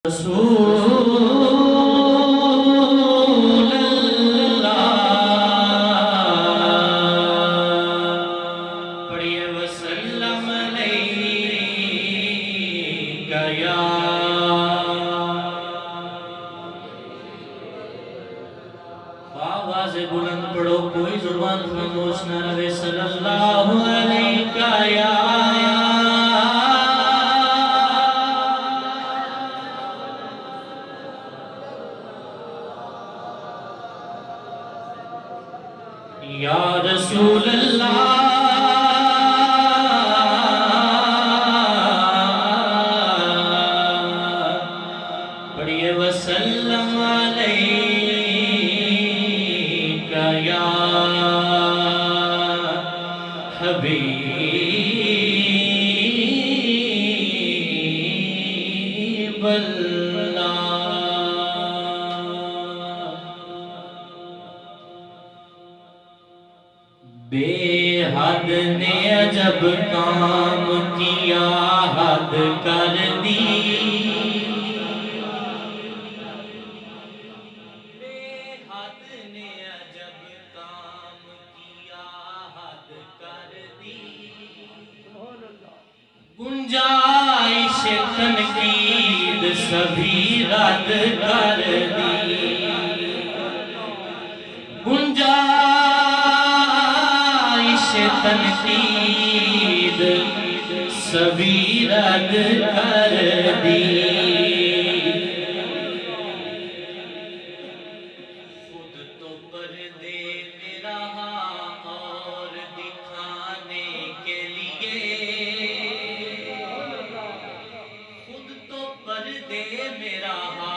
رسول اللہ پڑھیے وسلم علیکہ یا آواز بلند پڑھو کوئی زبان خاموش نہ رہے صلی اللہ علیکہ یا یا رسول اللہ پڑھیے وسلم علیکہ یا حبیب اللہ بے حد نے عجب کام کیا حد کر دی بے حد نے عجب کام کیا حد کر دی گنجائش تنقید سبھی رد کر دی تنقید سبھی رد کر دی خود تو پردے میں رہا اور دکھانے کے لیے خود تو پردے میں رہا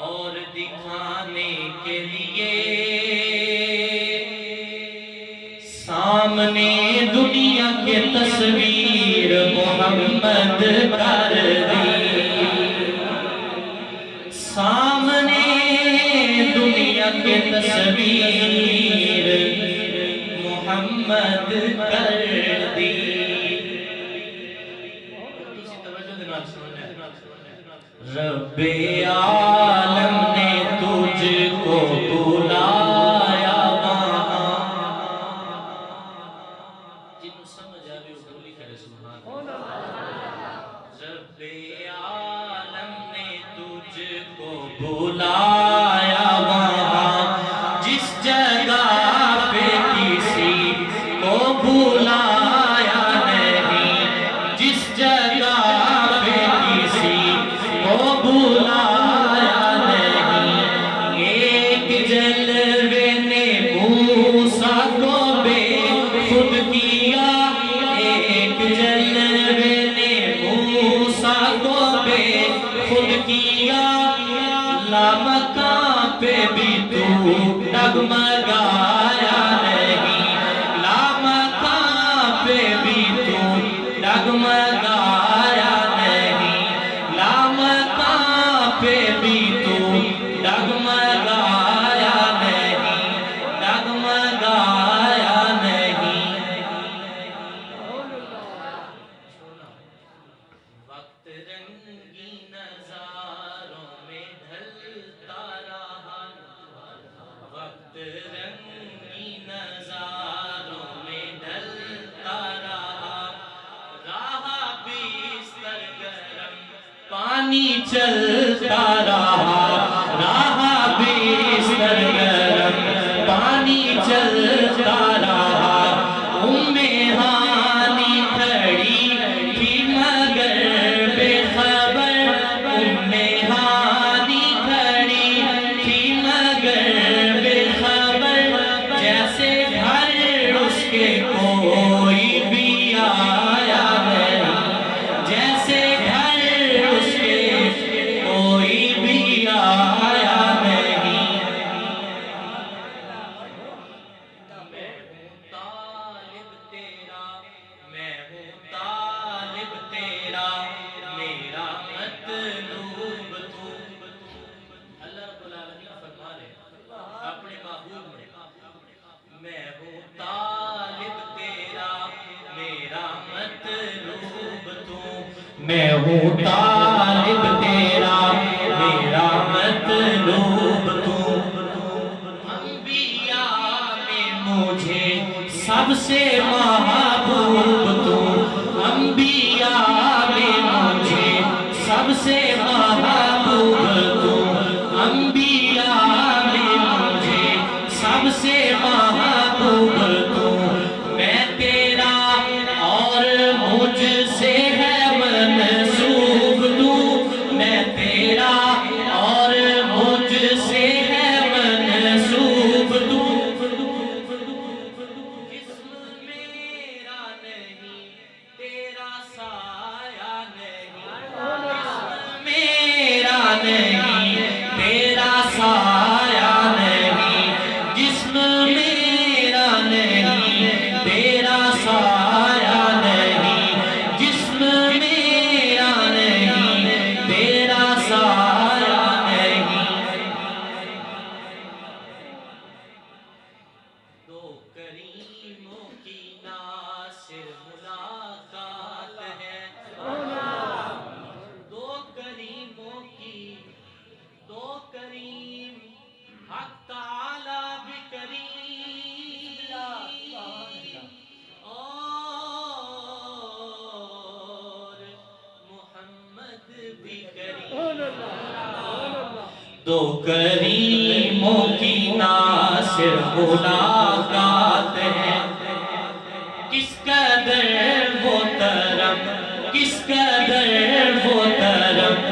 اور دکھانے کے لیے سامنے دنیا کے تصویر محمد کر دی سامنے دنیا کے تصویر محمد کر دی رب عالم نے تجھ کو بلایا رب عالم نے تجھ کو بلایا وہاں جس جگہ پہ کسی کو بلایا نہیں جس جگہ پہ کسی کو بلایا نہیں ایک جلوے نے موسیٰ کو بے خود کیا ایک جلوے نے موسیٰ کو بے خود کیا لامکان پہ بھی تو ڈگمگایا نہیں لامکان پہ بھی تو ڈگمگایا نہیں لامکان پہ بھی تو ڈگمگایا نہیں ڈگمگایا نہیں وقت رنگی نظاروں میں ڈھلتا رہا وقت رنگی نظاروں میں ڈھلتا رہا رہا بستر گرم پانی چلتا رہا رہا بستر گرم پانی چلتا رہا ہانی کھڑی تھی مگر بے خبر ہانی کھڑی تھی مگر بے خبر جیسے گھر اس کے کوئی بھی آیا نہیں جیسے گھر اس کے کوئی بھی آیا نہیں میں ہوں طالب تیرا میرا مطلوب تو اللہ رب العالمین فرما رہے اپنے محبوب میں ہوں طالب تیرا میرا مطلوب تو میں ہوں طالب تیرا سے محبوب تو انبیاء میں مجھے سب سے محبوب تو انبیاء میں مجھے سب سے محبوب تو میں تیرا اور مجھ سے ہے منسوب تو میں تیرا اور مجھ سے ہے منسوب تو جسم میرا نہیں تیرا سایہ نہیں جسم میرا نہیں تیرا سایہ نہیں جسم میرا نہیں تیرا سایہ نہیں جسم میرا نہیں تیرا سایہ نہیں دو کریموں کی ناصر ملاقات ہے دو کریموں کی دو کریم حق تعالی بھی کریم اور محمد بھی کریم دو کریموں کی ناصر ملاقات ہے کس قدر وہ طرف کس قدر وہ طرف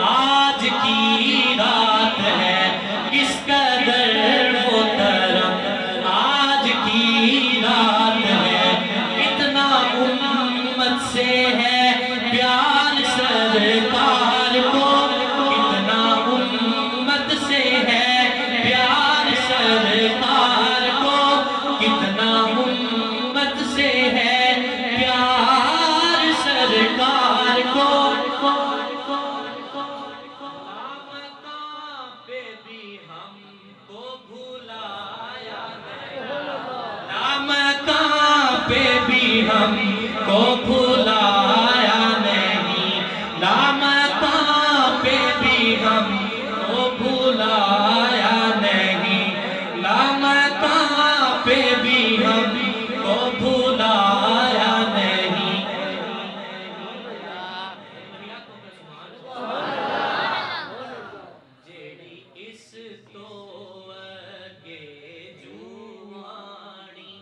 آج کی رات ہے کس قدر وہ طرف آج کی رات ہے اتنا امت سے ہے پیار سرکار کو اتنا امت سے ہے پیار سرکار کو کتنا امت سے ہے پیار سرکار کو مقام پہ بھی ہم کو بھلایا نہیں مقام پہ بھی ہم کو بھلایا نہیں مقام پہ بھی ہم کو بھلایا نہیں مقام پہ بھی ہم کو بھلایا نہیں جیڑی اس تو اگے جوانی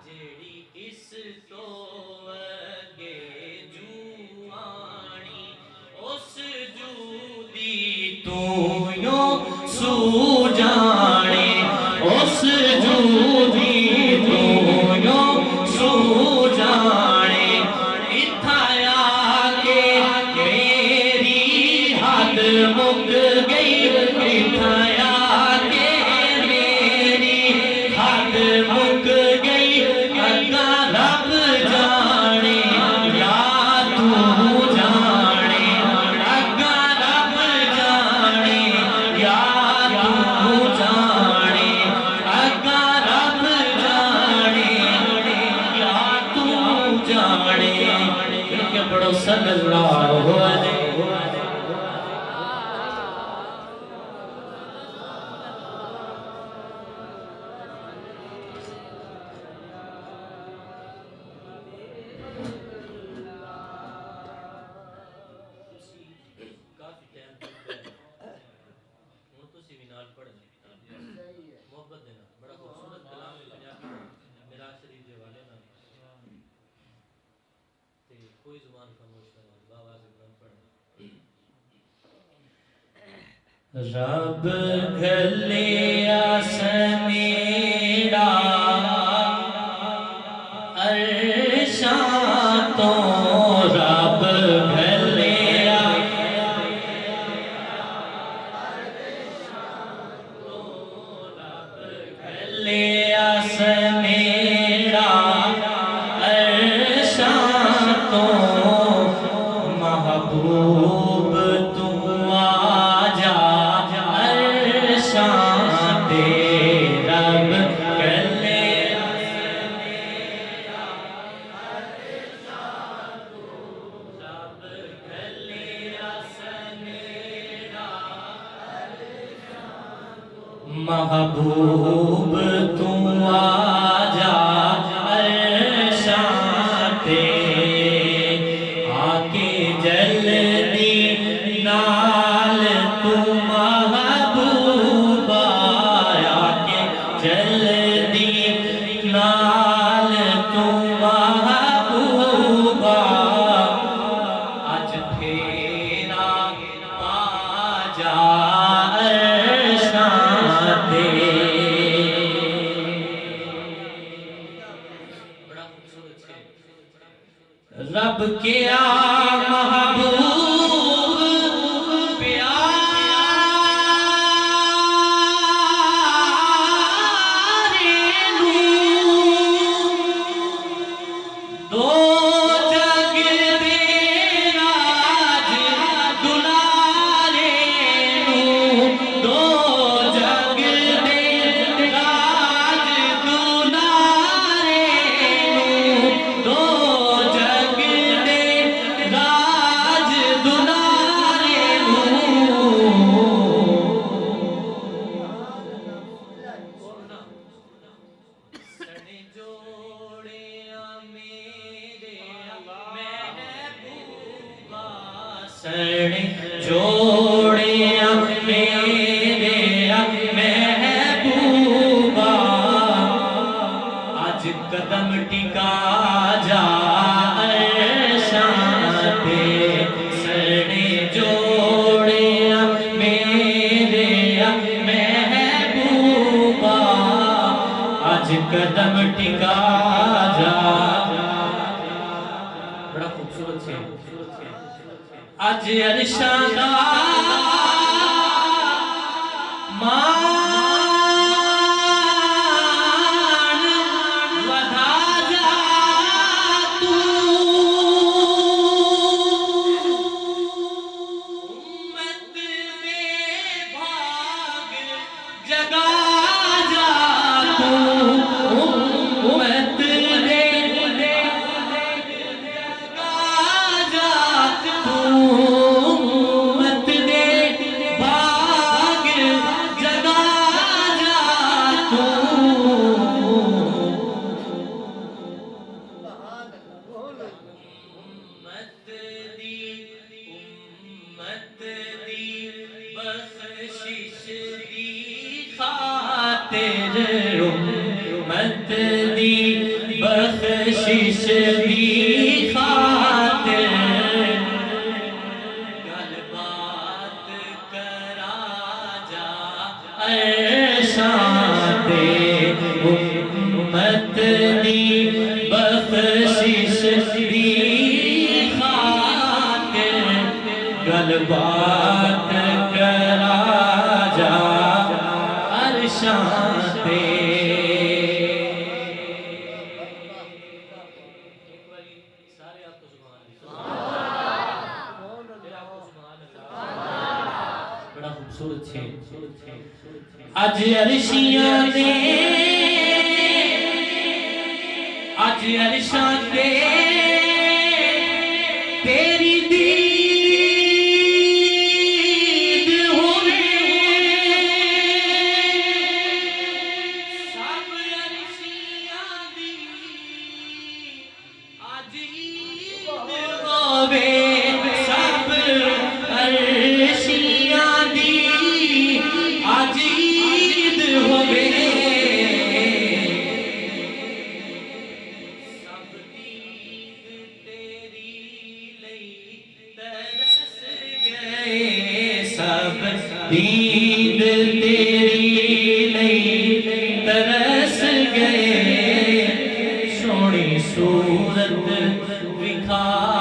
جیڑی اس تو اگے جوانی اس جودی تو یوں سو جانے اس جودی تو یوں سو جانے اتھایا کہ میری حد مک گئی اتھایا کہ میری حد مک گئی اگا رب جانے یا تو جانے اگا رب جانے یا تو جانے اگا رب جانے یا تو جانے کہ پڑھو صلی اللہ علیہ کافی ٹائم تک ہوں تو سی بھی نال پڑھنا محبت دینا بڑا خوبصورت کلام ہے پنجابی میرا شریف دے والے نا تے کوئی زبان خاموش نہ ہو بابا سے قرآن پڑھنا رب گھلیا سمیڑا عرشاں تو رب گھلیا گھلیا سمیڑا عرشاں تو محبوب تو آجا عرشاں تے رب محبوب تو آجا عرشاں تے آکے جلدی نال تو محبوب آکے جلدی نال تو محبوب اج پھیرا آجا رب کیا محبوب پیارے نو دو جگ دے راج دلارے نو دو جگ دے راج دلارے نو دو جوڑیا میرے محبوبا آج قدم ٹکا جا عرشاں تے سرنے جوڑیا میرے محبوبا آج قدم ٹکا جا بڑا خوبصورت سے آج عرشاں دا مان ودا جا تو امت دے بھاگ جگا جا تو امت دے امت دی بخشش دی خاطر گل بات کرا جا عرشاں تے امت دی بخشش دی خاطر گل بات کرا جا عرشاں تے اج عرشیاں دے اج عرشاں دے تیری دید ہوئے سب عرشیاں دی اج عید ہوئے سب عرشیاں دی آج عید ہوئے سب عید تیری لئی ترس گئے سب عید تیری لئی ترس گئے سونی صورت وکھا